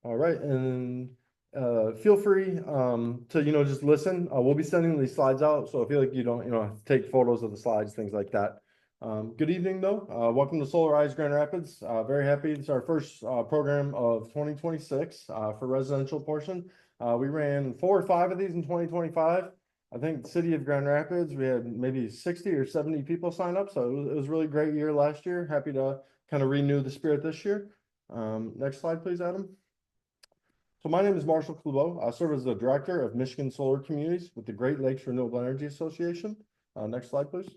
All right, and feel free to just listen. We'll be sending these slides out, so I feel like you don't have to take photos of the slides, things like that. Good evening, though. Welcome to Solarize Grand Rapids. Very happy. It's our first program of 2026 for residential portion. We ran 4 or 5 of these in 2025. I think the city of Grand Rapids, we had maybe 60 or 70 people sign up, so it was a really great year last year. Happy to kind of renew the spirit this year. Next slide, please, Adam. So my name is Marshall Clubo. I serve as the Director of Michigan Solar Communities with the Great Lakes Renewable Energy Association. Next slide, please.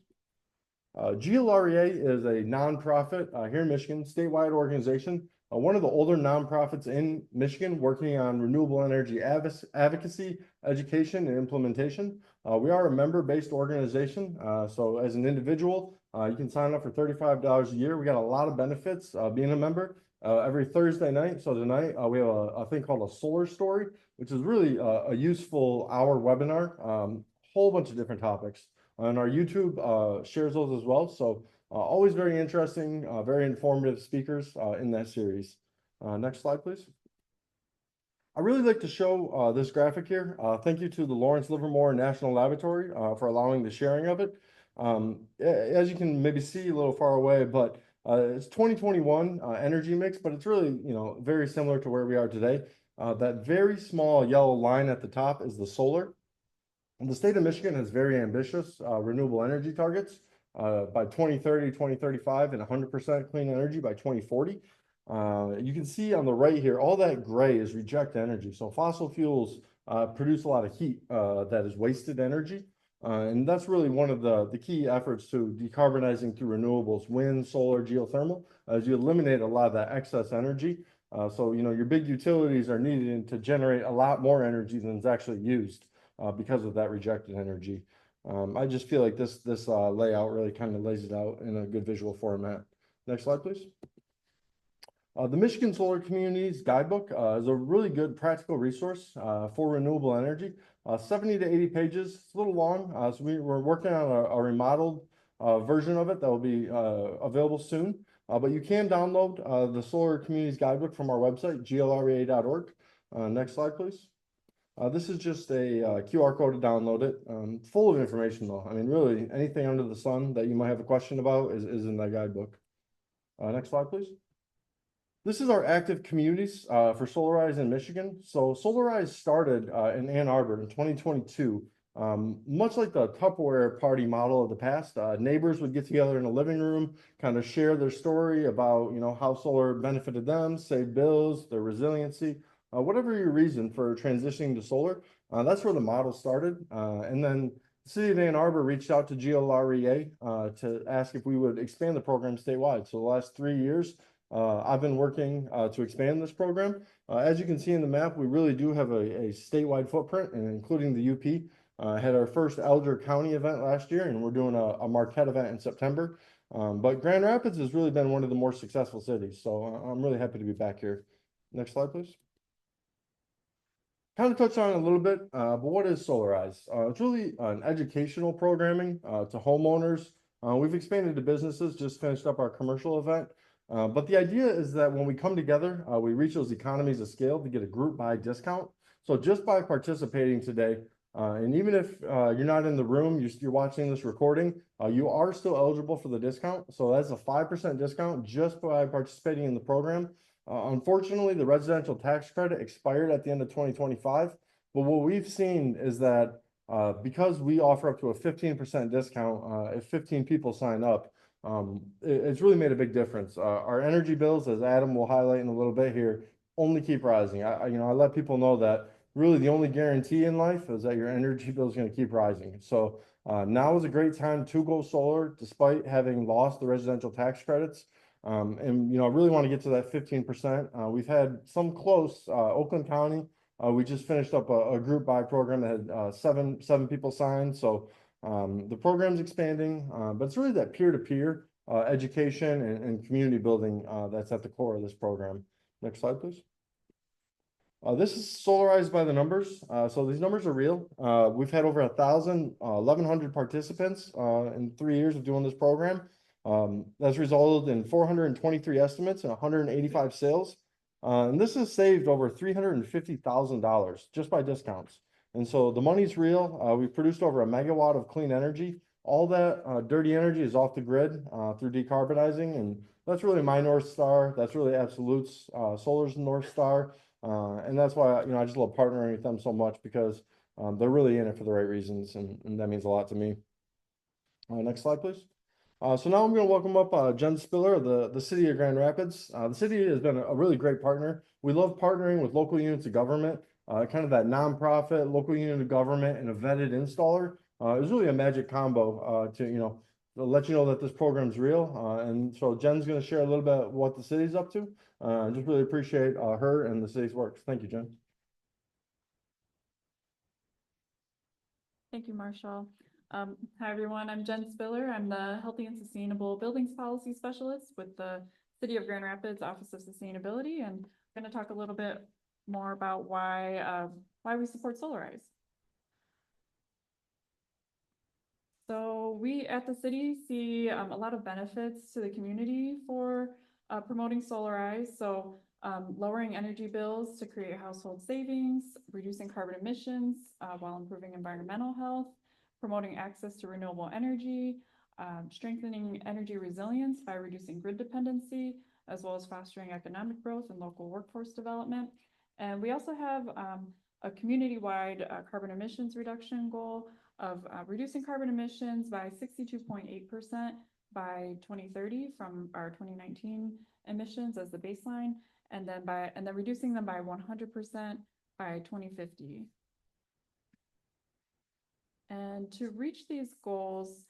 GLREA is a nonprofit here in Michigan, statewide organization, one of the older nonprofits in Michigan working on renewable energy advocacy, education, and implementation. We are a member-based organization, so as an individual, you can sign up for $35 a year. We got a lot of benefits being a member. Every Thursday night, so tonight we have a thing called a solar story, which is really a useful hour webinar, whole bunch of different topics. And our YouTube shares those as well. So always very interesting, very informative speakers in that series. Next slide, please. I really like to show this graphic here. Thank you to the Lawrence Livermore National Laboratory for allowing the sharing of it. As you can maybe see a little far away, but it's 2021 energy mix, but it's really, very similar to where we are today. That very small yellow line at the top is the solar. And the state of Michigan has very ambitious renewable energy targets by 2030, 2035, and 100% clean energy by 2040. You can see on the right here, all that gray is reject energy. So fossil fuels produce a lot of heat that is wasted energy. And that's really one of the key efforts to decarbonizing through renewables, wind, solar, geothermal, as you eliminate a lot of that excess energy. So, your big utilities are needed to generate a lot more energy than is actually used because of that rejected energy. I just feel like this layout really kind of lays it out in a good visual format. Next slide, please. The Michigan Solar Communities Guidebook is a really good practical resource for renewable energy. 70 to 80 pages. It's a little long, so we're working on a remodeled version of it that will be available soon. But you can download the Solar Communities Guidebook from our website, glrea.org. Next slide, please. This is just a QR code to download it. Full of information, though. I mean, really, anything under the sun that you might have a question about is in that guidebook. Next slide, please. This is our active communities for Solarize in Michigan. So Solarize started in Ann Arbor in 2022. Much like the Tupperware party model of the past, neighbors would get together in a living room, kind of share their story about, how solar benefited them, saved bills, their resiliency, whatever your reason for transitioning to solar. That's where the model started. And then the city of Ann Arbor reached out to GLREA to ask if we would expand the program statewide. So the last 3 years, I've been working to expand this program. As you can see in the map, we really do have a statewide footprint, and including the UP. Had our first Elder County event last year, and we're doing a Marquette event in September. But Grand Rapids has really been one of the more successful cities, so I'm really happy to be back here. Next slide, please. Kind of touched on it a little bit, but what is Solarize? It's really an educational programming to homeowners. We've expanded to businesses, just finished up our commercial event. But the idea is that when we come together, we reach those economies of scale to get a group buy discount. So just by participating today, and even if you're not in the room, you're watching this recording, you are still eligible for the discount. So that's a 5% discount just by participating in the program. Unfortunately, the residential tax credit expired at the end of 2025. But what we've seen is that because we offer up to a 15% discount if 15 people sign up, it's really made a big difference. Our energy bills, as Adam will highlight in a little bit here, only keep rising. I let people know that really the only guarantee in life is that your energy bill is going to keep rising. So now is a great time to go solar, despite having lost the residential tax credits. And I really want to get to that 15%. We've had some close. Oakland County, we just finished up a group buy program that had seven people signed. So the program's expanding, but it's really that peer-to-peer education and community building that's at the core of this program. Next slide, please. This is Solarized by the numbers. So these numbers are real. We've had over 1,100 participants in 3 years of doing this program. That's resulted in 423 estimates and 185 sales. And this has saved over $350,000 just by discounts. And so the money's real. We've produced over a megawatt of clean energy. All that dirty energy is off the grid through decarbonizing, and that's really my North Star. That's really Absolute's Solar's North Star, and that's why I just love partnering with them so much because they're really in it for the right reasons, and that means a lot to me. Next slide, please. So now I'm going to welcome up Jen Spiller of the City of Grand Rapids. The city has been a really great partner. We love partnering with local units of government, kind of that nonprofit, local unit of government, and a vetted installer. It was really a magic combo to let you know that this program's real. And so Jen's going to share a little bit what the city's up to. Just really appreciate her and the city's works. Thank you, Jen. Thank you, Marshall. Hi, everyone. I'm Jen Spiller. I'm the Healthy and Sustainable Buildings Policy Specialist with the City of Grand Rapids Office of Sustainability, and I'm going to talk a little bit more about why we support Solarize. So we at the city see a lot of benefits to the community for promoting Solarize. So lowering energy bills to create household savings, reducing carbon emissions while improving environmental health, promoting access to renewable energy, strengthening energy resilience by reducing grid dependency, as well as fostering economic growth and local workforce development. And we also have a community-wide carbon emissions reduction goal of reducing carbon emissions by 62.8% by 2030 from our 2019 emissions as the baseline, and then reducing them by 100% by 2050. And to reach these goals,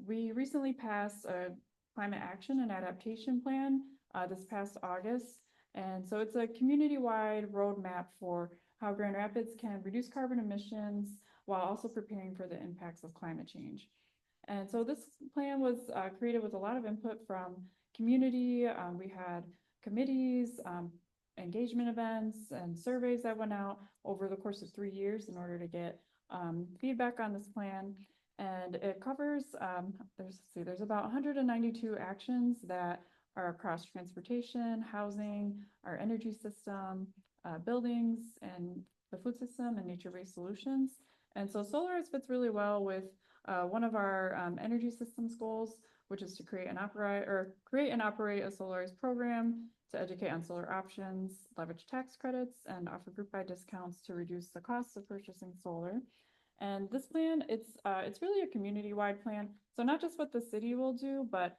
we recently passed a climate action and adaptation plan this past August. And so it's a community-wide roadmap for how Grand Rapids can reduce carbon emissions while also preparing for the impacts of climate change. And so this plan was created with a lot of input from community. We had committees, engagement events, and surveys that went out over the course of 3 years in order to get feedback on this plan. And it covers, there's about 192 actions that are across transportation, housing, our energy system, buildings, and the food system and nature-based solutions. And so Solarize fits really well with one of our energy systems goals, which is to create and operate a Solarize program to educate on solar options, leverage tax credits, and offer group-wide discounts to reduce the cost of purchasing solar. And this plan, it's really a community-wide plan. So not just what the city will do, but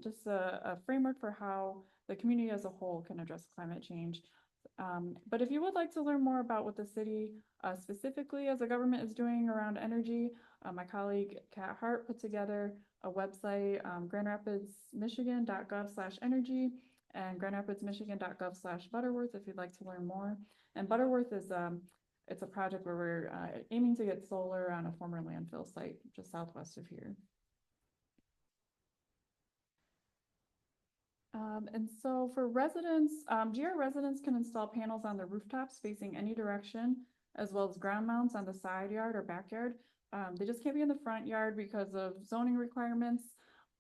just a framework for how the community as a whole can address climate change. But if you would like to learn more about what the city specifically as a government is doing around energy, my colleague Kat Hart put together a website, grandrapidsmichigan.gov/energy and grandrapidsmichigan.gov/Butterworth if you'd like to learn more. And Butterworth is it's a project where we're aiming to get solar on a former landfill site just southwest of here. And so for residents, GR residents can install panels on their rooftops facing any direction, as well as ground mounts on the side yard or backyard. They just can't be in the front yard because of zoning requirements.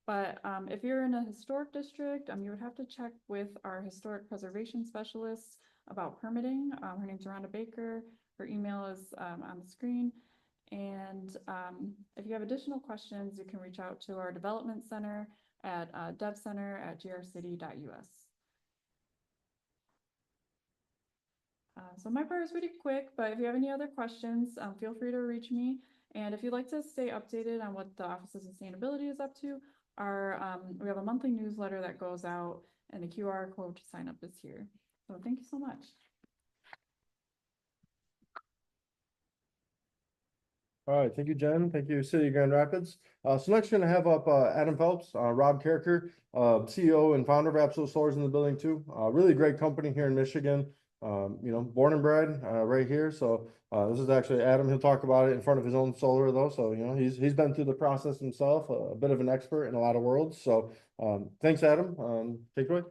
But if you're in a historic district, you would have to check with our historic preservation specialists about permitting. Her name's Rhonda Baker. Her email is on the screen. And if you have additional questions, you can reach out to our development center at devcenter@grcity.us. So my part is pretty quick, but if you have any other questions, feel free to reach me. And if you'd like to stay updated on what the Office of Sustainability is up to, we have a monthly newsletter that goes out, and the QR code to sign up is here. So thank you so much. All right, thank you, Jen. Thank you, City of Grand Rapids. So next, we're going to have up Adam Phelps, Rob Carricker, CEO and founder of Absolute Solar's in the building too. Really great company here in Michigan. Born and bred right here. So this is actually Adam. He'll talk about it in front of his own solar though. So he's been through the process himself, a bit of an expert in a lot of worlds. So thanks, Adam. Take it away.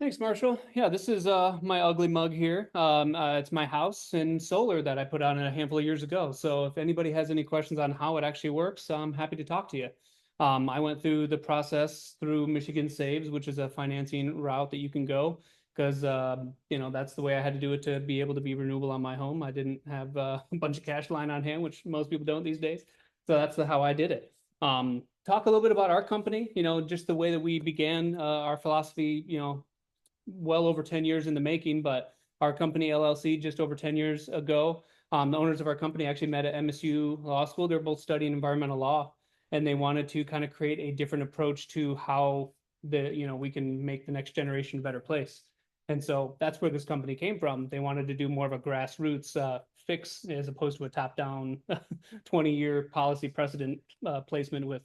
Thanks, Marshall. Yeah, this is my ugly mug here. It's my house and solar that I put on a handful of years ago. So if anybody has any questions on how it actually works, I'm happy to talk to you. I went through the process through Michigan Saves, which is a financing route that you can go because that's the way I had to do it to be able to be renewable on my home. I didn't have a bunch of cash lying on hand, which most people don't these days. So that's how I did it. Talk a little bit about our company, just the way that we began our philosophy, well over 10 years in the making, but our company LLC just over 10 years ago. The owners of our company actually met at MSU Law School. They're both studying environmental law, and they wanted to kind of create a different approach to how we can make the next generation a better place. And so that's where this company came from. They wanted to do more of a grassroots fix as opposed to a top-down 20-year policy precedent placement with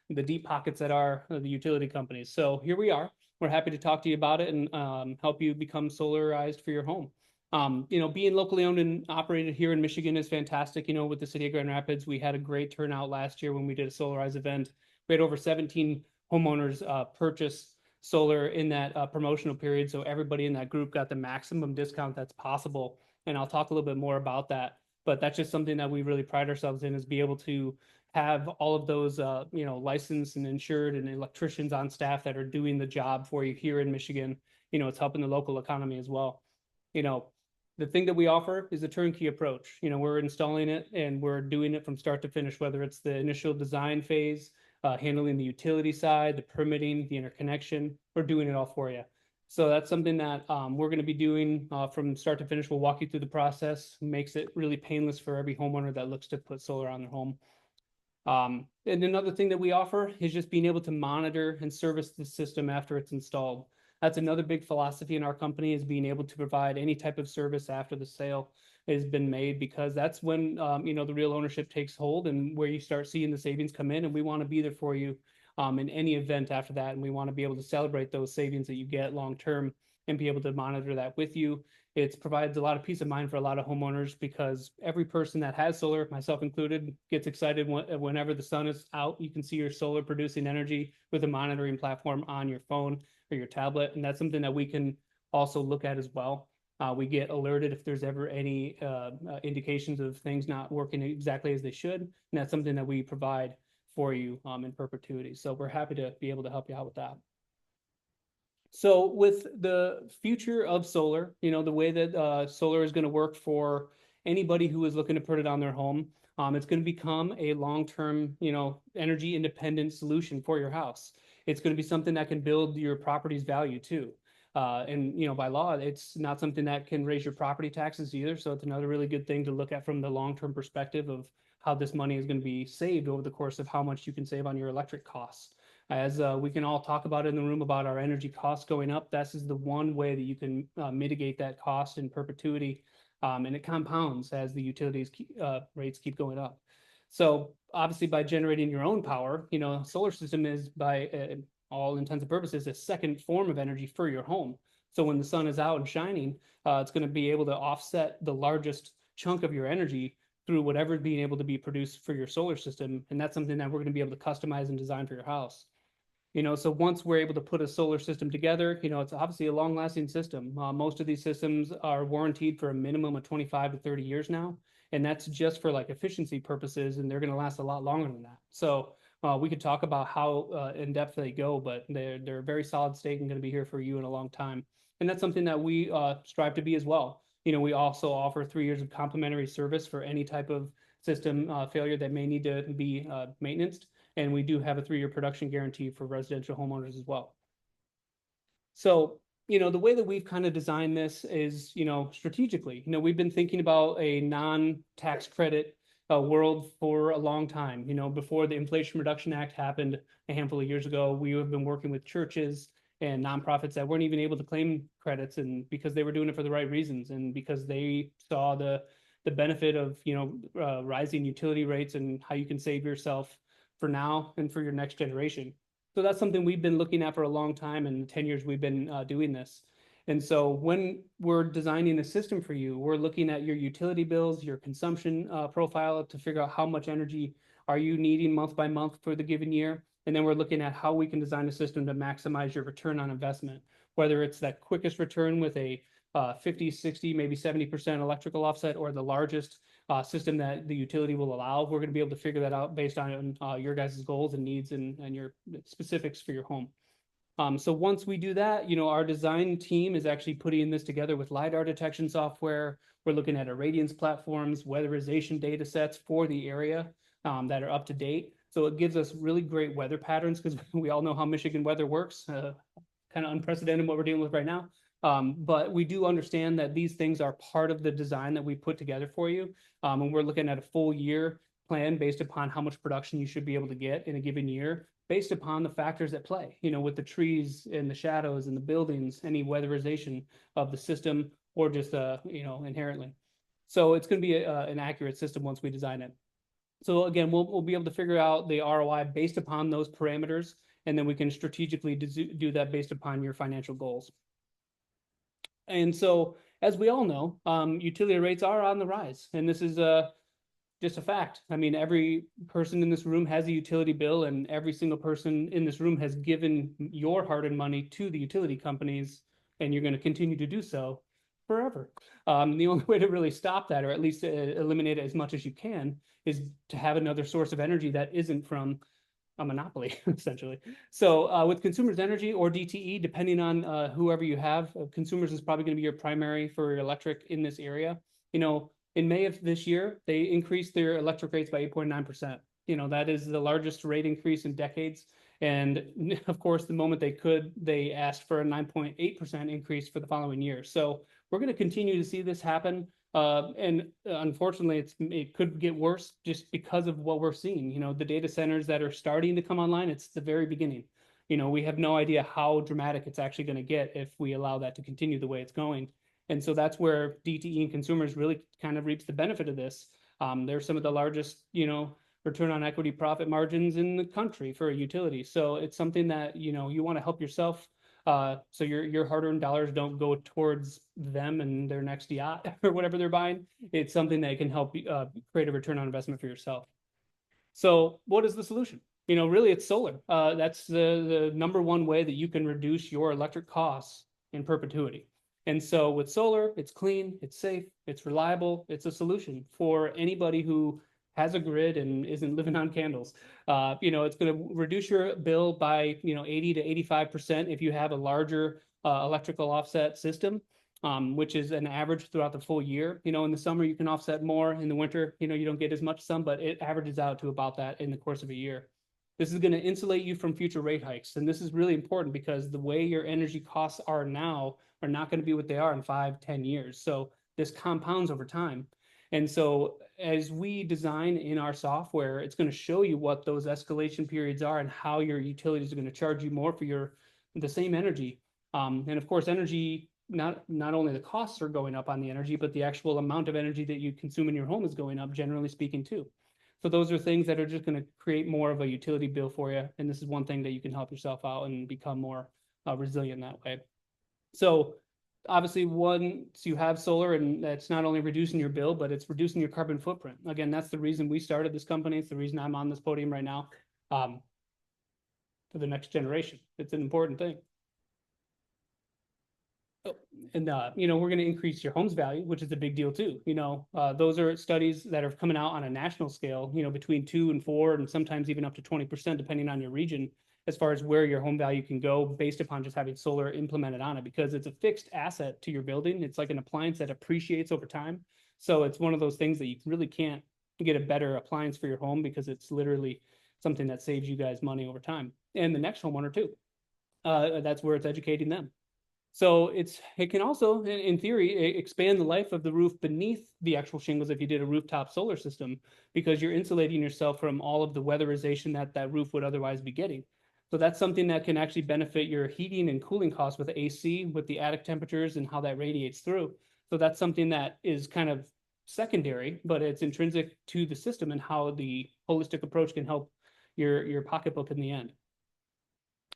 the deep pockets that are the utility companies. So here we are. We're happy to talk to you about it and help you become solarized for your home. Being locally owned and operated here in Michigan is fantastic. With the city of Grand Rapids, we had a great turnout last year when we did a Solarize event. We had over 17 homeowners purchase solar in that promotional period. So everybody in that group got the maximum discount that's possible. And I'll talk a little bit more about that. But that's just something that we really pride ourselves in, is be able to have all of those licensed and insured and electricians on staff that are doing the job for you here in Michigan. It's helping the local economy as well. The thing that we offer is a turnkey approach. We're installing it and we're doing it from start to finish, whether it's the initial design phase, handling the utility side, the permitting, the interconnection. We're doing it all for you. So that's something that we're going to be doing from start to finish. We'll walk you through the process, makes it really painless for every homeowner that looks to put solar on their home. And another thing that we offer is just being able to monitor and service the system after it's installed. That's another big philosophy in our company, is being able to provide any type of service after the sale has been made, because that's when the real ownership takes hold and where you start seeing the savings come in. And we want to be there for you in any event after that. And we want to be able to celebrate those savings that you get long term and be able to monitor that with you. It provides a lot of peace of mind for a lot of homeowners, because every person that has solar, myself included, gets excited whenever the sun is out. You can see your solar producing energy with a monitoring platform on your phone or your tablet. And that's something that we can also look at as well. We get alerted if there's ever any indications of things not working exactly as they should. And that's something that we provide for you in perpetuity. So we're happy to be able to help you out with that. So with the future of solar, the way that solar is going to work for anybody who is looking to put it on their home, it's going to become a long-term, energy independent solution for your house. It's going to be something that can build your property's value too. And by law, it's not something that can raise your property taxes either. So it's another really good thing to look at from the long-term perspective of how this money is going to be saved over the course of how much you can save on your electric costs. As we can all talk about in the room about our energy costs going up, this is the one way that you can mitigate that cost in perpetuity. And it compounds as the utilities rates keep going up. So obviously by generating your own power, solar system is by all intents and purposes a second form of energy for your home. So when the sun is out and shining, it's going to be able to offset the largest chunk of your energy through whatever is being able to be produced for your solar system. And that's something that we're going to be able to customize and design for your house. So once we're able to put a solar system together, it's obviously a long-lasting system. Most of these systems are warranted for a minimum of 25 to 30 years now. And that's just for like efficiency purposes, and they're going to last a lot longer than that. So we could talk about how in depth they go, but they're a very solid state and going to be here for you in a long time. And that's something that we strive to be as well. We also offer 3 years of complimentary service for any type of system failure that may need to be maintenanced. And we do have a 3-year production guarantee for residential homeowners as well. So, the way that we've kind of designed this is, strategically, we've been thinking about a non-tax credit world for a long time. Before the Inflation Reduction Act happened a handful of years ago, we have been working with churches and nonprofits that weren't even able to claim credits, and because they were doing it for the right reasons and because they saw the benefit of, rising utility rates and how you can save yourself for now and for your next generation. So that's something we've been looking at for a long time, and 10 years we've been doing this. And so when we're designing a system for you, we're looking at your utility bills, your consumption profile to figure out how much energy are you needing month by month for the given year. And then we're looking at how we can design a system to maximize your return on investment, whether it's that quickest return with a 50, 60, maybe 70% electrical offset, or the largest system that the utility will allow. We're going to be able to figure that out based on your guys' goals and needs and your specifics for your home. So once we do that, our design team is actually putting this together with LiDAR detection software. We're looking at irradiance platforms, weatherization data sets for the area that are up to date. So it gives us really great weather patterns because we all know how Michigan weather works, kind of unprecedented what we're dealing with right now. But we do understand that these things are part of the design that we put together for you. And we're looking at a full year plan based upon how much production you should be able to get in a given year, based upon the factors at play, with the trees and the shadows and the buildings, any weatherization of the system, or just, inherently. So it's going to be an accurate system once we design it. So again, we'll be able to figure out the ROI based upon those parameters, and then we can strategically do that based upon your financial goals. And so, as we all know, utility rates are on the rise, and this is just a fact. I mean, every person in this room has a utility bill, and every single person in this room has given your hard-earned money to the utility companies, and you're going to continue to do so forever. The only way to really stop that, or at least eliminate it as much as you can, is to have another source of energy that isn't from a monopoly, essentially. So with Consumers Energy or DTE, depending on whoever you have, Consumers is probably going to be your primary for your electric in this area. In May of this year, they increased their electric rates by 8.9%. That is the largest rate increase in decades. And of course, the moment they could, they asked for a 9.8% increase for the following year. So we're going to continue to see this happen. And unfortunately, it could get worse just because of what we're seeing. The data centers that are starting to come online, it's the very beginning. We have no idea how dramatic it's actually going to get if we allow that to continue the way it's going. And so that's where DTE and Consumers really kind of reaps the benefit of this. They're some of the largest, return on equity profit margins in the country for a utility. So it's something that, you want to help yourself. So your hard-earned dollars don't go towards them and their next yacht or whatever they're buying. It's something that can help create a return on investment for yourself. So what is the solution? Really it's solar. That's the number one way that you can reduce your electric costs in perpetuity. And so with solar, it's clean, it's safe, it's reliable, it's a solution for anybody who has a grid and isn't living on candles. It's going to reduce your bill by 80 to 85% if you have a larger electrical offset system, which is an average throughout the full year. In the summer you can offset more. In the winter, you don't get as much sun, but it averages out to about that in the course of a year. This is going to insulate you from future rate hikes, and this is really important because the way your energy costs are now are not going to be what they are in 5-10 years. So this compounds over time. And so as we design in our software, it's going to show you what those escalation periods are and how your utilities are going to charge you more for the same energy. And of course, energy, not only the costs are going up on the energy, but the actual amount of energy that you consume in your home is going up, generally speaking, too. So those are things that are just going to create more of a utility bill for you. And this is one thing that you can help yourself out and become more resilient that way. So obviously, once you have solar, and that's not only reducing your bill, but it's reducing your carbon footprint. Again, that's the reason we started this company. It's the reason I'm on this podium right now, for the next generation. It's an important thing. And we're going to increase your home's value, which is a big deal too. Those are studies that are coming out on a national scale, between 2 and 4, and sometimes even up to 20%, depending on your region, as far as where your home value can go based upon just having solar implemented on it, because it's a fixed asset to your building. It's like an appliance that appreciates over time. So it's one of those things that you really can't get a better appliance for your home, because it's literally something that saves you guys money over time and the next homeowner too. That's where it's educating them. So it can also, in theory, expand the life of the roof beneath the actual shingles if you did a rooftop solar system, because you're insulating yourself from all of the weatherization that roof would otherwise be getting. So that's something that can actually benefit your heating and cooling costs with AC, with the attic temperatures and how that radiates through. So that's something that is kind of secondary, but it's intrinsic to the system and how the holistic approach can help your pocketbook in the end.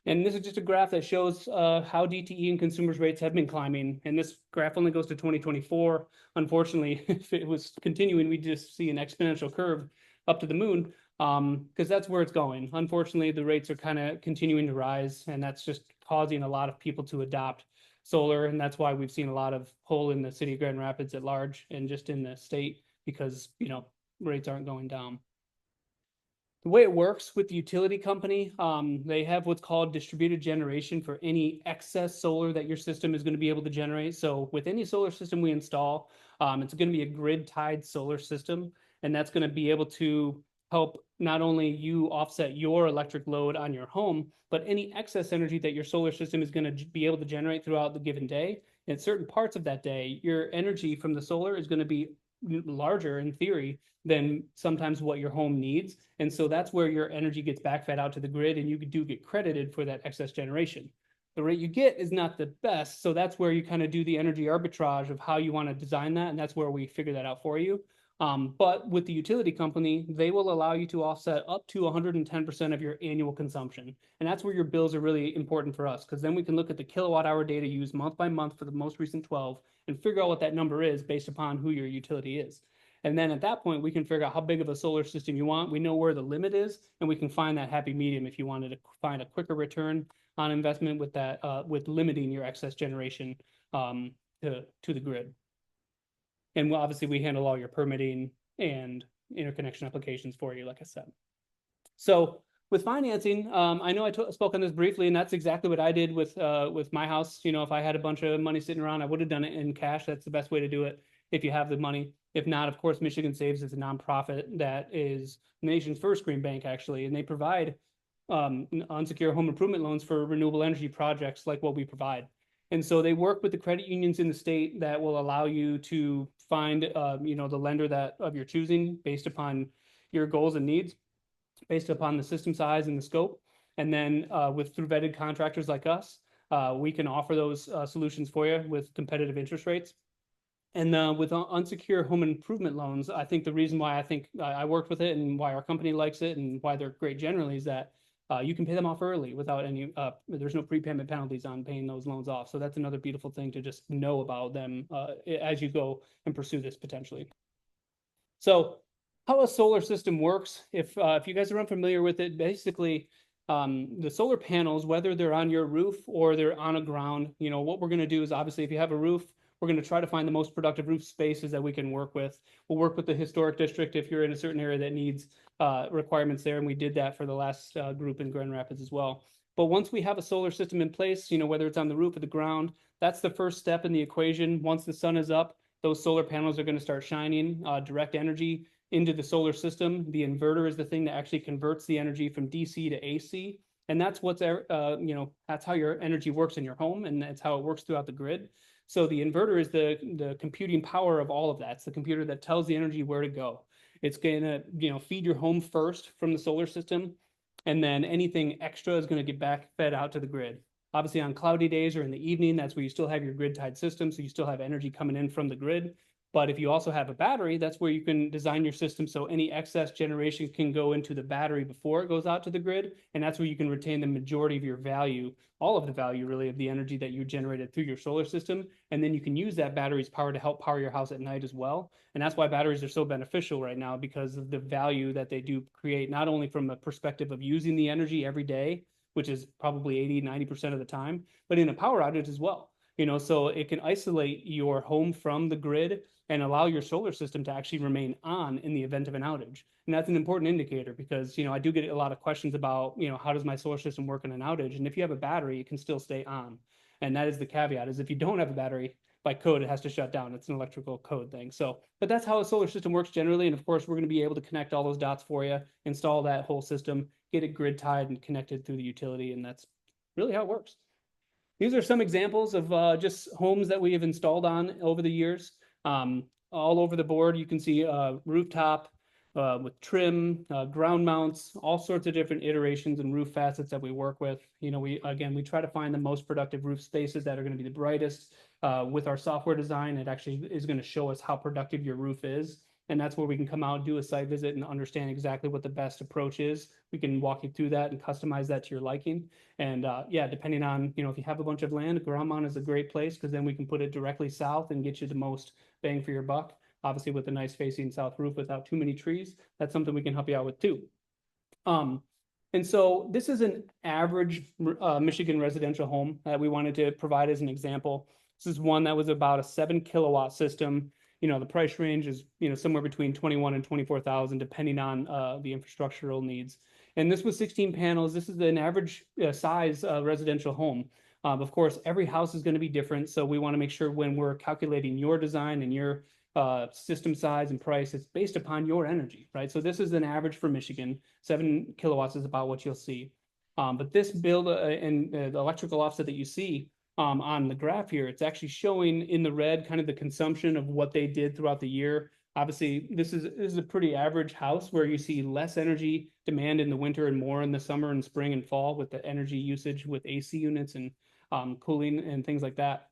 And this is just a graph that shows how DTE and consumers rates have been climbing. And this graph only goes to 2024. Unfortunately, if it was continuing, we'd just see an exponential curve up to the moon, because that's where it's going. Unfortunately, the rates are kind of continuing to rise, and that's just causing a lot of people to adopt solar. And that's why we've seen a lot of pull in the city of Grand Rapids at large, and just in the state, because, you know, rates aren't going down. The way it works with the utility company, they have what's called distributed generation for any excess solar that your system is going to be able to generate. So with any solar system we install, it's going to be a grid tied solar system, and that's going to be able to help not only you offset your electric load on your home, but any excess energy that your solar system is going to be able to generate throughout the given day. In certain parts of that day, your energy from the solar is going to be larger in theory than sometimes what your home needs. And so that's where your energy gets backfed out to the grid, and you do get credited for that excess generation. The rate you get is not the best. So that's where you kind of do the energy arbitrage of how you want to design that. And that's where we figure that out for you. But with the utility company, they will allow you to offset up to 110% of your annual consumption. And that's where your bills are really important for us, because then we can look at the kilowatt hour data used month by month for the most recent 12 and figure out what that number is based upon who your utility is. And then at that point, we can figure out how big of a solar system you want. We know where the limit is, and we can find that happy medium if you wanted to find a quicker return on investment with that, with limiting your excess generation to the grid. And obviously, we handle all your permitting and interconnection applications for you, like I said. So with financing, I know I spoke on this briefly, and that's exactly what I did with my house. You know, if I had a bunch of money sitting around, I would have done it in cash. That's the best way to do it if you have the money. If not, of course, Michigan Saves is a nonprofit that is the nation's first green bank, actually, and they provide unsecured home improvement loans for renewable energy projects like what we provide. And so they work with the credit unions in the state that will allow you to find, you know, the lender that of your choosing based upon your goals and needs, based upon the system size and the scope. And then through vetted contractors like us, we can offer those solutions for you with competitive interest rates. And with unsecured home improvement loans, I think the reason why I think I worked with it and why our company likes it and why they're great generally is that you can pay them off early without any, there's no prepayment penalties on paying those loans off. So that's another beautiful thing to just know about them as you go and pursue this potentially. So how a solar system works, if you guys are unfamiliar with it, basically the solar panels, whether they're on your roof or they're on a ground, you know, what we're going to do is obviously if you have a roof, we're going to try to find the most productive roof spaces that we can work with. We'll work with the historic district if you're in a certain area that needs requirements there. And we did that for the last group in Grand Rapids as well. But once we have a solar system in place, you know, whether it's on the roof or the ground, that's the first step in the equation. Once the sun is up, those solar panels are going to start shining direct energy into the solar system. The inverter is the thing that actually converts the energy from DC to AC. And that's what's, you know, that's how your energy works in your home, and that's how it works throughout the grid. So the inverter is the computing power of all of that. It's the computer that tells the energy where to go. It's going to, you know, feed your home first from the solar system, and then anything extra is going to get fed out to the grid. Obviously on cloudy days or in the evening, that's where you still have your grid tied system. So you still have energy coming in from the grid. But if you also have a battery, that's where you can design your system so any excess generation can go into the battery before it goes out to the grid. And that's where you can retain the majority of your value, all of the value really of the energy that you generated through your solar system. And then you can use that battery's power to help power your house at night as well. And that's why batteries are so beneficial right now, because of the value that they do create, not only from a perspective of using the energy every day, which is probably 80–90% of the time, but in a power outage as well. You know, so it can isolate your home from the grid and allow your solar system to actually remain on in the event of an outage. And that's an important indicator because, you know, I do get a lot of questions about, you know, how does my solar system work in an outage? And if you have a battery, it can still stay on. And that is the caveat, is if you don't have a battery, by code, it has to shut down. It's an electrical code thing. So, but that's how a solar system works generally. And of course, we're going to be able to connect all those dots for you, install that whole system, get it grid tied and connected through the utility. And that's really how it works. These are some examples of just homes that we have installed on over the years. All over the board, you can see rooftop with trim, ground mounts, all sorts of different iterations and roof facets that we work with. You know, we try to find the most productive roof spaces that are going to be the brightest. With our software design, it actually is going to show us how productive your roof is. And that's where we can come out, do a site visit, and understand exactly what the best approach is. We can walk you through that and customize that to your liking. And yeah, depending on, you know, if you have a bunch of land, ground mount is a great place because then we can put it directly south and get you the most bang for your buck. Obviously, with a nice facing south roof without too many trees, that's something we can help you out with too. And so this is an average Michigan residential home that we wanted to provide as an example. This is one that was about a 7 kilowatt system. the price range is, somewhere between 21 and 24,000, depending on the infrastructural needs. And this was 16 panels. This is an average size residential home. Of course, every house is going to be different. So we want to make sure when we're calculating your design and your system size and price, it's based upon your energy, right? So this is an average for Michigan. 7 kilowatts is about what you'll see. But this build and the electrical offset that you see on the graph here, it's actually showing in the red kind of the consumption of what they did throughout the year. Obviously, this is a pretty average house where you see less energy demand in the winter and more in the summer and spring and fall with the energy usage with AC units and cooling and things like that.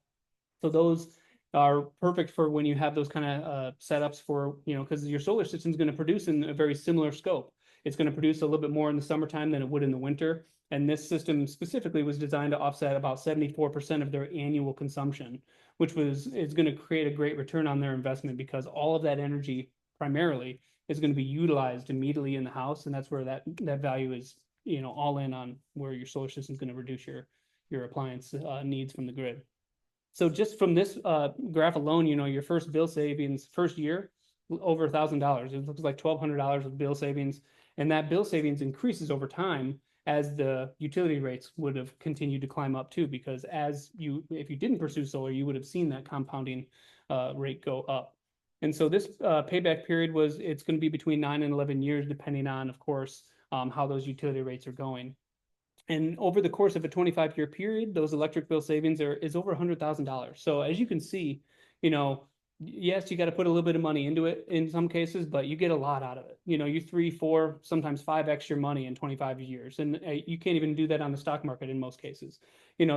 So those are perfect for when you have those kind of setups for, because your solar system is going to produce in a very similar scope. It's going to produce a little bit more in the summertime than it would in the winter. And this system specifically was designed to offset about 74% of their annual consumption, which is going to create a great return on their investment because all of that energy primarily is going to be utilized immediately in the house. And that's where that value is, all in on where your solar system is going to reduce your appliance needs from the grid. So just from this graph alone, your first bill savings first year, over $1,000. It looks like $1,200 of bill savings. And that bill savings increases over time as the utility rates would have continued to climb up too, because if you didn't pursue solar, you would have seen that compounding rate go up. And so this payback period it's going to be between 9 and 11 years, depending on, of course, how those utility rates are going. And over the course of a 25-year period, those electric bill savings is over $100,000. So as you can see, yes, you got to put a little bit of money into it in some cases, but you get a lot out of it. You 3, 4, sometimes 5x your money in 25 years. And you can't even do that on the stock market in most cases.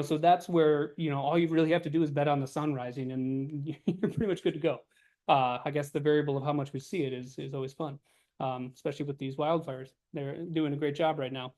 So that's where, all you really have to do is bet on the sun rising and you're pretty much good to go. I guess the variable of how much we see it is always fun, especially with these wildfires. They're doing a great job right now.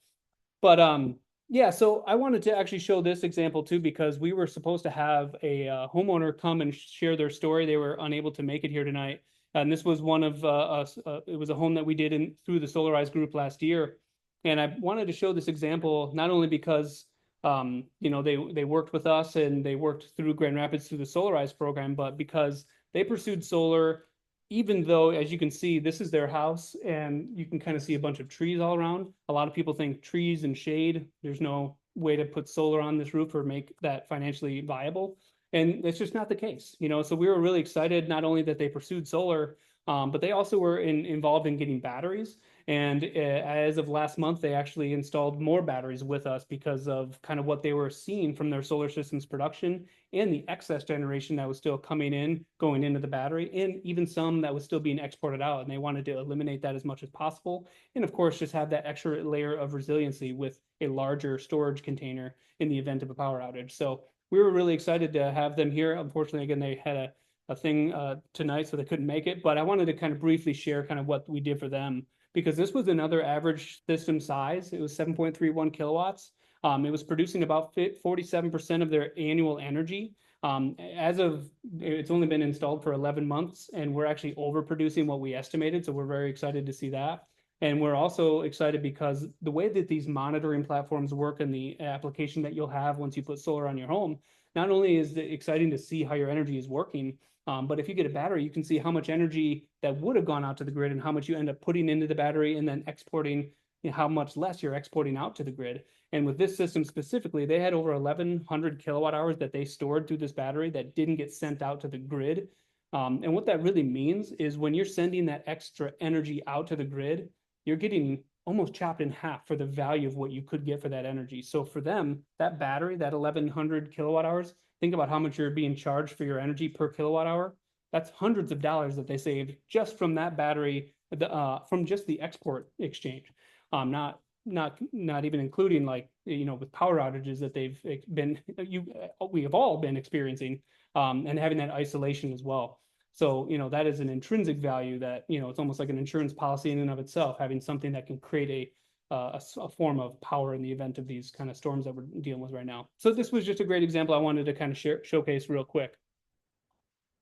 But yeah, so I wanted to actually show this example too, because we were supposed to have a homeowner come and share their story. They were unable to make it here tonight. And this was one of us. It was a home that we did through the Solarize group last year. And I wanted to show this example, not only because, they worked with us and they worked through Grand Rapids through the Solarize program, but because they pursued solar, even though, as you can see, this is their house and you can kind of see a bunch of trees all around. A lot of people think trees and shade, there's no way to put solar on this roof or make that financially viable. And that's just not the case, so we were really excited, not only that they pursued solar, but they also were involved in getting batteries. And as of last month, they actually installed more batteries with us because of kind of what they were seeing from their solar systems production and the excess generation that was still coming in, going into the battery, and even some that was still being exported out. And they wanted to eliminate that as much as possible. And of course, just have that extra layer of resiliency with a larger storage container in the event of a power outage. So we were really excited to have them here. Unfortunately, again, they had a thing tonight, so they couldn't make it. But I wanted to kind of briefly share kind of what we did for them, because this was another average system size. It was 7.31 kilowatts. It was producing about 47% of their annual energy. It's only been installed for 11 months, and we're actually overproducing what we estimated. So we're very excited to see that. And we're also excited because the way that these monitoring platforms work and the application that you'll have once you put solar on your home, not only is it exciting to see how your energy is working, but if you get a battery, you can see how much energy that would have gone out to the grid and how much you end up putting into the battery and then exporting, how much less you're exporting out to the grid. And with this system specifically, they had over 1,100 kilowatt hours that they stored through this battery that didn't get sent out to the grid. And what that really means is when you're sending that extra energy out to the grid, you're getting almost chopped in half for the value of what you could get for that energy. So for them, that battery, that 1,100 kilowatt hours, think about how much you're being charged for your energy per kilowatt hour. That's hundreds of dollars that they saved just from that battery, from just the export exchange. Not even including with power outages that we have all been experiencing, and having that isolation as well. So, that is an intrinsic value that, it's almost like an insurance policy in and of itself, having something that can create a form of power in the event of these kind of storms that we're dealing with right now. So this was just a great example I wanted to kind of showcase real quick.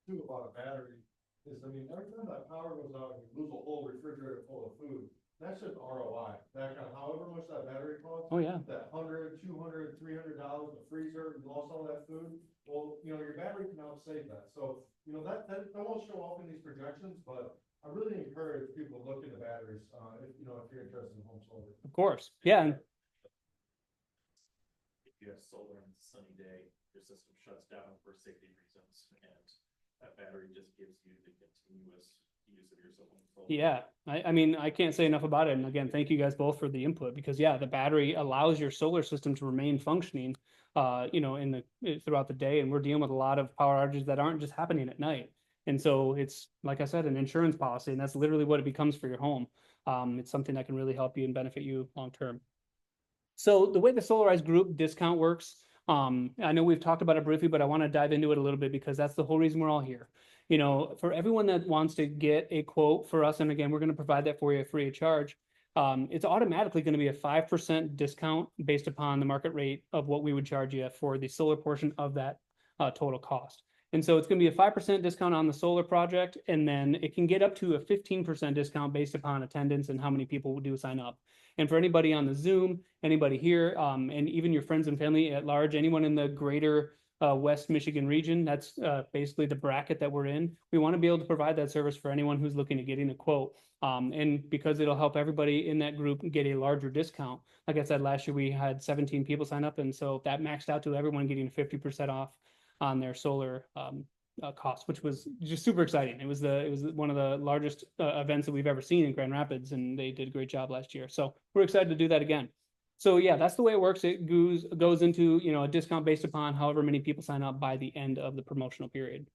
Too about a battery is, every time that power goes out, you lose a whole refrigerator full of food. that's just ROI. That kind of, however much that battery costs. Oh, yeah. That $100, $200, $300, the freezer, you lost all that food. Well, you know, your battery can now save that. So, you know, that won't show up in these projections, but I really encourage people to look into batteries, if, you know, if you're interested in home solar. Of course. Yeah. And If you have solar on a sunny day, your system shuts down for safety reasons, and that battery just gives you the continuous use of your solar. yeah, I mean, I can't say enough about it. And again, thank you guys both for the input, because yeah, the battery allows your solar system to remain functioning, you know, throughout the day. And we're dealing with a lot of power outages that aren't just happening at night. And so it's, like I said, an insurance policy, and that's literally what it becomes for your home. It's something that can really help you and benefit you long term. So the way the Solarize group discount works, I know we've talked about it briefly, but I want to dive into it a little bit, because that's the whole reason we're all here. You know, for everyone that wants to get a quote for us, and again, we're going to provide that for you free of charge. It's automatically going to be a 5% discount based upon the market rate of what we would charge you for the solar portion of that total cost. And so it's going to be a 5% discount on the solar project, and then it can get up to a 15% discount based upon attendance and how many people do sign up. And for anybody on the Zoom, anybody here, and even your friends and family at large, anyone in the greater West Michigan region, that's basically the bracket that we're in. We want to be able to provide that service for anyone who's looking at getting a quote. And because it'll help everybody in that group get a larger discount. Like I said, last year we had 17 people sign up, and so that maxed out to everyone getting 50% off on their solar cost, which was just super exciting. It was one of the largest events that we've ever seen in Grand Rapids, and they did a great job last year. So we're excited to do that again. So yeah, that's the way it works. It goes into, you know, a discount based upon however many people sign up by the end of the promotional period.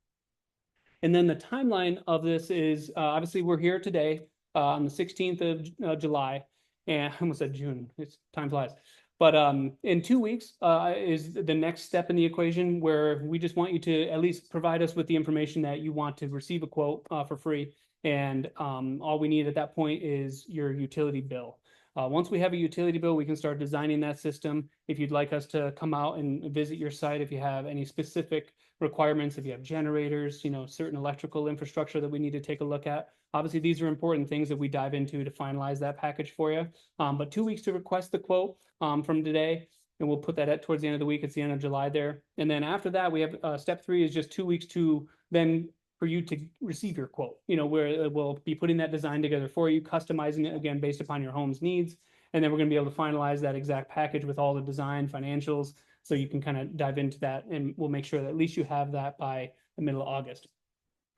And then the timeline of this is obviously we're here today on the 16th of July, and I almost said June. Time flies. But in 2 weeks is the next step in the equation, where we just want you to at least provide us with the information that you want to receive a quote for free. And all we need at that point is your utility bill. Once we have a utility bill, we can start designing that system. If you'd like us to come out and visit your site, if you have any specific requirements, if you have generators, you know, certain electrical infrastructure that we need to take a look at. Obviously, these are important things that we dive into to finalize that package for you. But 2 weeks to request the quote from today, and we'll put that at towards the end of the week. It's the end of July there. And then after that, we have step 3 is just 2 weeks to then for you to receive your quote, you know, where we'll be putting that design together for you, customizing it again based upon your home's needs. And then we're going to be able to finalize that exact package with all the design financials, so you can kind of dive into that, and we'll make sure that at least you have that by the middle of August.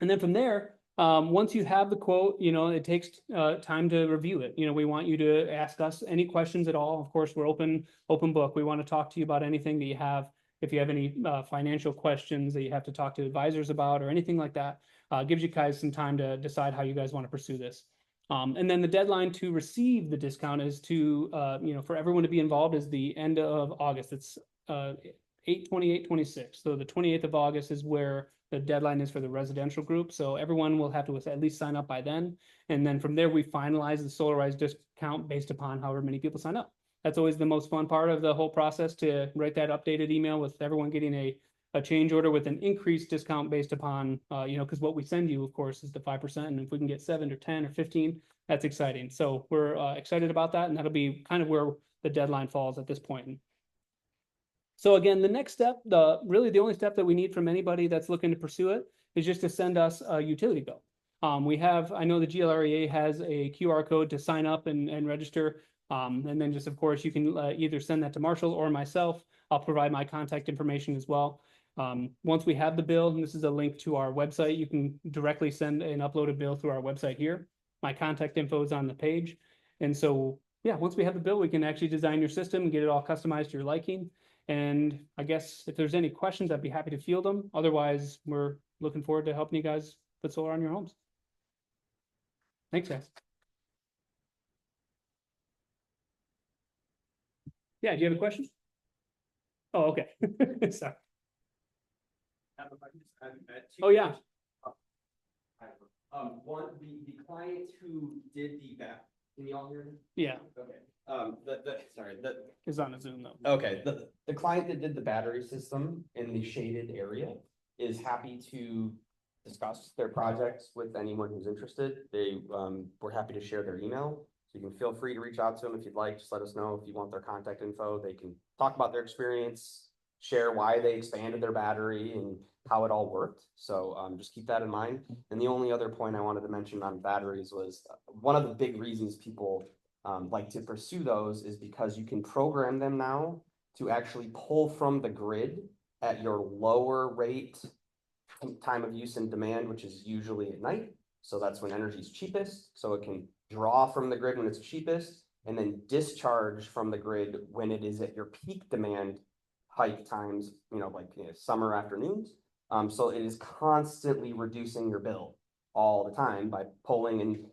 And then from there, once you have the quote, you know, it takes time to review it. You know, we want you to ask us any questions at all. Of course, we're open book. We want to talk to you about anything that you have. If you have any financial questions that you have to talk to advisors about or anything like that, gives you guys some time to decide how you guys want to pursue this. And then the deadline to receive the discount is to, you know, for everyone to be involved is the end of August. It's 8/28/26. So the 28th of August is where the deadline is for the residential group. So everyone will have to at least sign up by then. And then from there, we finalize the Solarize discount based upon however many people sign up. That's always the most fun part of the whole process, to write that updated email with everyone getting a change order with an increased discount based upon, you know, because what we send you, of course, is the 5%. And if we can get 7 or 10 or 15, that's exciting. So we're excited about that. And that'll be kind of where the deadline falls at this point. So again, the next step, really the only step that we need from anybody that's looking to pursue it is just to send us a utility bill. I know the GLREA has a QR code to sign up and register. And then just, of course, you can either send that to Marshall or myself. I'll provide my contact information as well. Once we have the bill, and this is a link to our website, you can directly send an uploaded bill through our website here. My contact info is on the page. And so, yeah, once we have the bill, we can actually design your system and get it all customized to your liking. And I guess if there's any questions, I'd be happy to field them. Otherwise, we're looking forward to helping you guys put solar on your homes. Thanks, guys. Yeah, do you have a question? Oh, okay. Sorry. Oh, yeah. One, the client who did the back, can you all hear me? Yeah. Okay. Is on a Zoom though. Okay, the client that did the battery system in the shaded area is happy to discuss their projects with anyone who's interested. They were happy to share their email. So you can feel free to reach out to them if you'd like. Just let us know if you want their contact info. They can talk about their experience, share why they expanded their battery and how it all worked. So just keep that in mind. And the only other point I wanted to mention on batteries was one of the big reasons people like to pursue those is because you can program them now to actually pull from the grid at your lower rate time of use and demand, which is usually at night. So that's when energy is cheapest. So it can draw from the grid when it's cheapest and then discharge from the grid when it is at your peak demand hike times, summer afternoons. So it is constantly reducing your bill all the time by pulling and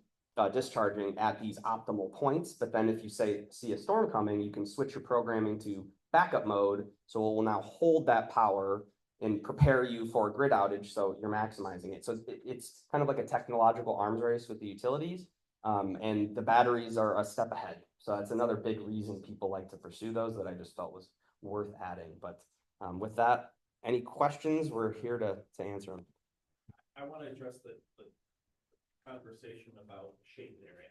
discharging at these optimal points. But then if you see a storm coming, you can switch your programming to backup mode. So it will now hold that power and prepare you for a grid outage. So you're maximizing it. So it's kind of like a technological arms race with the utilities. And the batteries are a step ahead. So that's another big reason people like to pursue those that I just felt was worth adding. But with that, any questions? We're here to answer them. I want to address the conversation about shaded area.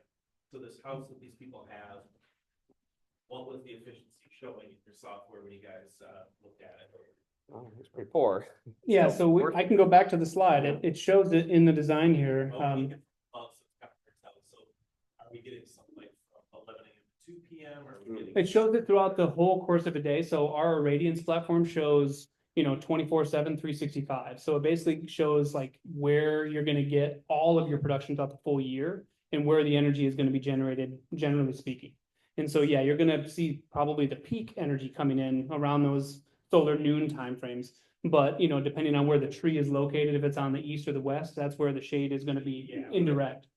So this house that these people have, what was the efficiency showing in your software when you guys looked at it? Oh, it's pretty poor. Yeah, Still so worth I can go back to the slide. Yeah. It shows it in the design here. So are we getting something like from 11 a.m. to 2 p.m. or are we getting? It shows it throughout the whole course of a day. So our Radiance platform shows, 24/7, 365. So it basically shows like where you're going to get all of your production throughout the full year and where the energy is going to be generated, generally speaking. And so, yeah, you're going to see probably the peak energy coming in around those solar noon timeframes. But, depending on where the tree is located, if it's on the east or the west, that's where the shade is going to be indirect.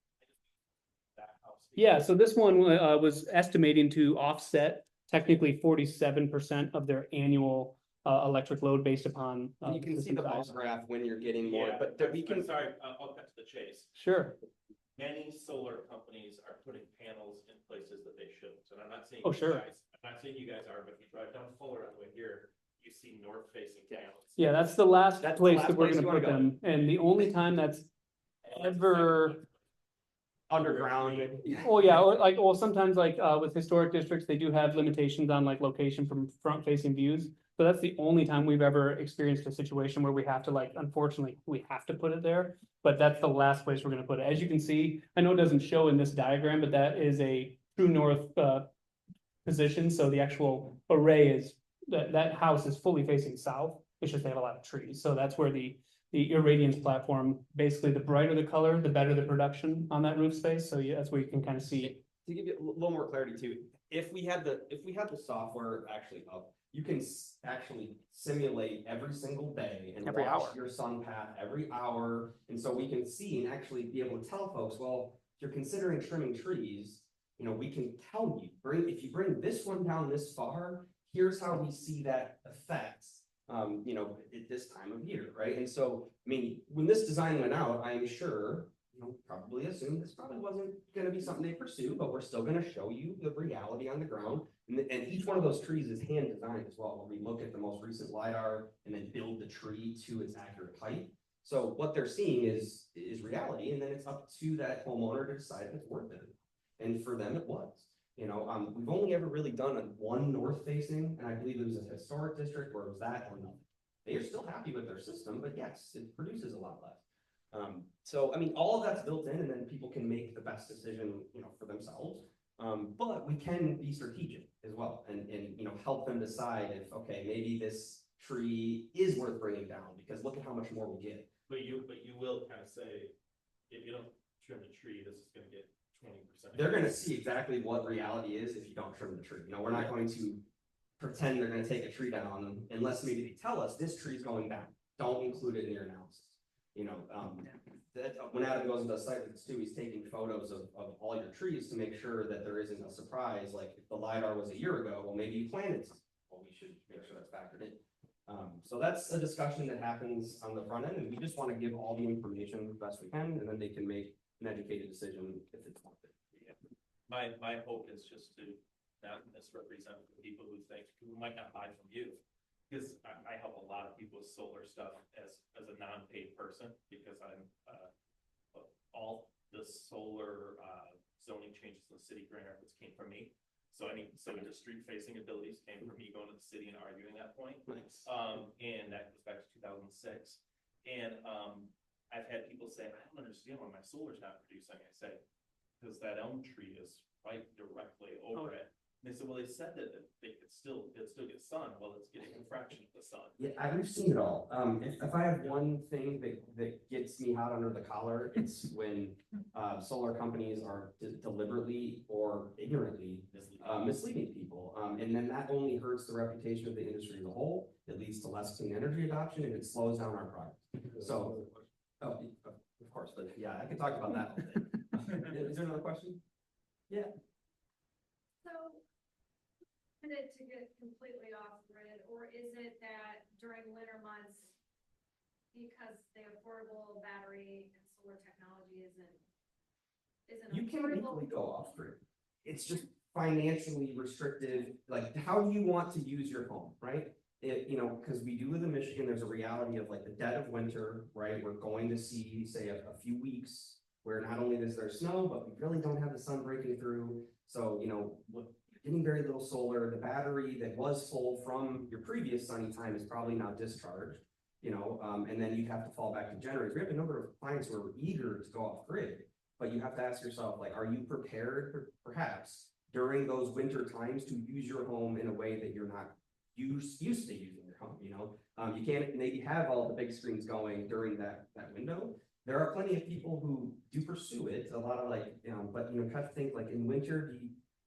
Yeah, so this one was estimating to offset technically 47% of their annual electric load based upon. And you can see the bar graph when you're getting more, but we can. I'm sorry, I'll cut to the chase. Sure. Many solar companies are putting panels in places that they shouldn't, and I'm not saying. Oh, sure. I'm not saying you guys are, but if you drive down Fuller on the way here, you see north-facing panels. Yeah, that's the last That's the place last that we're place gonna you wanna put go. them, and the only time that's ever, Underground. or sometimes with historic districts, they do have limitations on like location from front facing views. So that's the only time we've ever experienced a situation where we have to unfortunately, we have to put it there. But that's the last place we're gonna put it. As you can see, I know it doesn't show in this diagram, but that is a true north position. So the actual array is, that house is fully facing south. It's just they have a lot of trees. So that's where the irradiance platform, basically the brighter the color, the better the production on that roof space. So yeah, that's where you can kind of see. To give you a little more clarity too, if we had the software actually up, you can actually simulate every single day and Every watch hour. your sun path every hour. And so we can see and actually be able to tell folks, well, if you're considering trimming trees, we can tell you, if you bring this one down this far, here's how we see that effect, at this time of year, right? And so, when this design went out, I'm sure, probably assumed this probably wasn't going to be something they pursue, but we're still going to show you the reality on the ground. And each one of those trees is hand designed as well, where we look at the most recent LiDAR and then build the tree to its accurate height. So what they're seeing is reality, and then it's up to that homeowner to decide if it's worth it. And for them, it was. We've only ever really done one north facing, and I believe it was a historic district where it was that or nothing. They are still happy with their system, but yes, it produces a lot less. So all of that's built in, and then people can make the best decision, for themselves. But we can be strategic as well, and help them decide if, okay, maybe this tree is worth bringing down because look at how much more we get. But you will kind of say, if you don't trim the tree, this is going to get 20%. They're going to see exactly what reality is if you don't trim the tree. We're not going to pretend they're going to take a tree down unless maybe they tell us this tree is going down. Don't include it in your analysis. When Adam goes into site visits too, he's taking photos of all your trees to make sure that there isn't a surprise. Like if the LiDAR was a year ago, well, maybe you planted something. Well, we should make sure that's factored in. So that's a discussion that happens on the front end, and we just want to give all the information the best we can, and then they can make an educated decision if it's worth it. Yeah. My hope is just to not misrepresent the people who might not buy from you. Because I help a lot of people with solar stuff as a non-paid person, because I'm all the solar zoning changes in the city, Grand Rapids came from me. So the street facing abilities came from me going to the city and arguing that point. Nice. And that goes back to 2006. And, I've had people say, I don't understand why my solar's not producing. I say, because that elm tree is right directly over it. And they said, well, they said that it still gets sun. Well, it's getting a fraction of the sun. Yeah, we've seen it all. If I have one thing that gets me hot under the collar, it's when solar companies are deliberately or ignorantly misleading people. And then that only hurts the reputation of the industry as a whole. It leads to less clean energy adoption and it slows down our product. So, of course, but yeah, I could talk about that all day. Is there another question? Yeah. So, is it to get completely off grid, or is it that during winter months, because the affordable battery and solar technology isn't You can affordable? legally go off grid. It's just financially restrictive. Like, how do you want to use your home, right? Because we do live in Michigan, there's a reality of like the dead of winter, right? We're going to see, say, a few weeks where not only is there snow, but we really don't have the sun breaking through. So, you're getting very little solar. The battery that was full from your previous sunny time is probably now discharged, and then you have to fall back to generators. We have a number of clients who are eager to go off grid, but you have to ask yourself, like, are you prepared perhaps during those winter times to use your home in a way that you're not used to using your home? You can't maybe have all the big screens going during that window. There are plenty of people who do pursue it, a lot of but kind of think like in winter,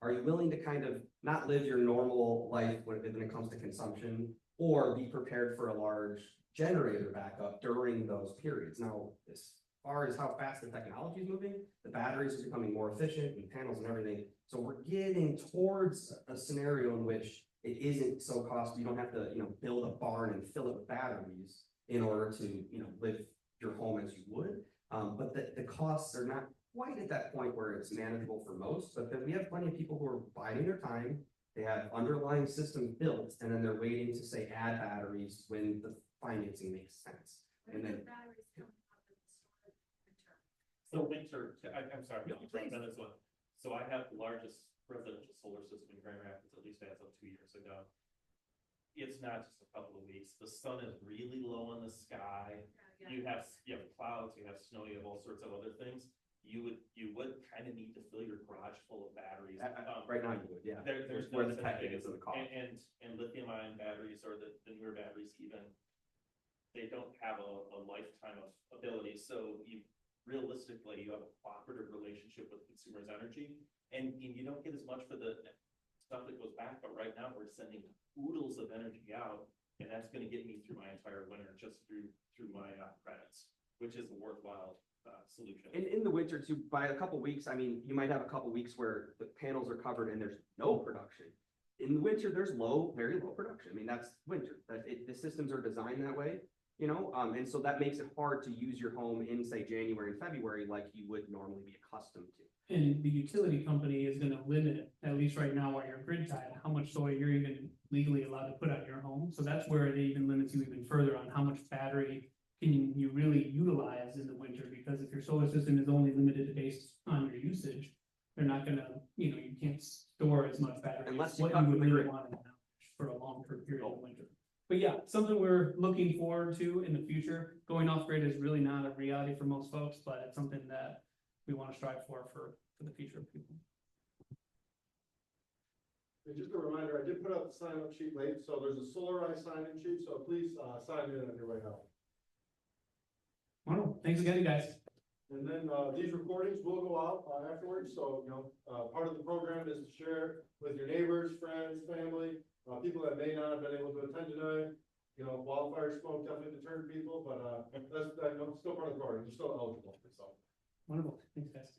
are you willing to kind of not live your normal life when it comes to consumption, or be prepared for a large generator backup during those periods? Now, as far as how fast the technology is moving, the batteries are becoming more efficient and panels and everything. So we're getting towards a scenario in which it isn't so costly. You don't have to, build a barn and fill it with batteries in order to, live your home as you would. But the costs are not quite at that point where it's manageable for most, but then we have plenty of people who are biding their time. They have underlying systems built, and then they're waiting to say add batteries when the financing makes sense. When And the then batteries coming up in the storage winter? So I'm sorry, No, let me please. jump in as well. So I have the largest residential solar system in Grand Rapids, at least as of 2 years ago. It's not just a couple of weeks. The sun is really low in the sky. Yeah. You have clouds, you have snow, you have all sorts of other things. You would kind of need to fill your garage full of batteries. right now you would, yeah. There's where no the such tech thing is as- of the cost. And lithium ion batteries or the newer batteries even, they don't have a lifetime of ability. So realistically, you have a cooperative relationship with consumers' energy, and you don't get as much for the stuff that goes back. But right now we're sending oodles of energy out, and that's going to get me through my entire winter just through my credits, which is a worthwhile solution. In the winter too, by a couple weeks, I mean, you might have a couple weeks where the panels are covered and there's no production. In the winter, there's very low production. I mean, that's winter. The systems are designed that way, and so that makes it hard to use your home in, say, January and February like you would normally be accustomed to. And the utility company is gonna limit, at least right now while you're grid tied, how much solar you're even legally allowed to put on your home. So that's where it even limits you even further on how much battery can you really utilize in the winter, because if your solar system is only limited based on your usage, they're not gonna, you can't store as much battery. Unless as you what cut you would from the really grid. want for a longer period of winter. But yeah, something we're looking forward to in the future. Going off grid is really not a reality for most folks, but it's something that we want to strive for the future of people. And just a reminder, I did put out the sign-up sheet late, so there's a Solarize sign-in sheet, so please sign in on your way out. Wonderful. Thanks again, guys. And then these recordings will go out afterwards, so, part of the program is to share with your neighbors, friends, family, people that may not have been able to attend tonight. Wildfire smoke definitely deterred people, but that's still part of the program, you're still eligible, so. Wonderful. Thanks, guys.